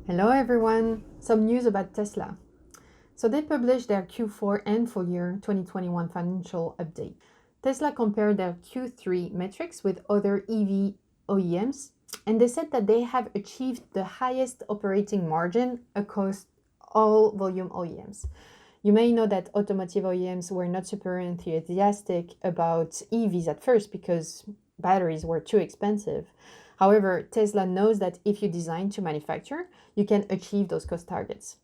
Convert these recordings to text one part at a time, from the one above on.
Hello everyone! Some news about Tesla. So they published their Q4 and full year 2021 financial update. Tesla compared their Q3 metrics with other EV OEMs, and they said that they have achieved the highest operating margin across all volume OEMs. You may know that automotive OEMs were not super enthusiastic about EVs at first because batteries were too expensive. However, Tesla knows that if you design to manufacture, you can achieve those cost targets.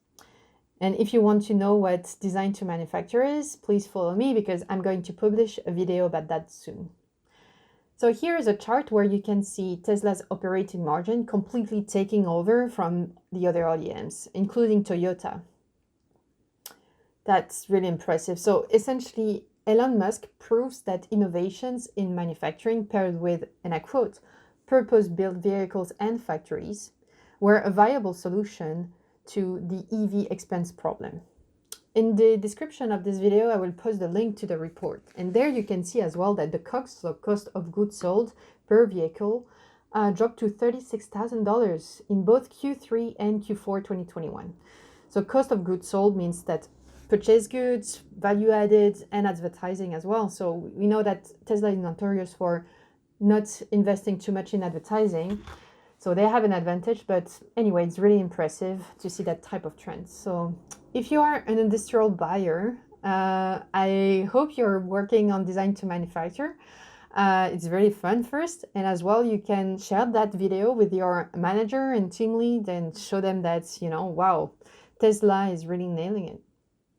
And if you want to know what design to manufacture is, please follow me because I'm going to publish a video about that soon. So here is a chart where you can see Tesla's operating margin completely taking over from the other OEMs, including Toyota. That's really impressive. So essentially, Elon Musk proves that innovations in manufacturing paired with, and I quote, purpose-built vehicles and factories were a viable solution to the EV expense problem. In the description of this video, I will post the link to the report. And there you can see as well that the COGS, so cost of goods sold per vehicle, dropped to $36,000 in both Q3 and Q4 2021. So cost of goods sold means that purchase goods, value added, and advertising as well. So we know that Tesla is notorious for not investing too much in advertising. So they have an advantage, but anyway, it's really impressive to see that type of trend. So if you are an industrial buyer, I hope you're working on design to manufacture. It's very fun first, and as well you can share that video with your manager and team lead and show them that, wow, Tesla is really nailing it.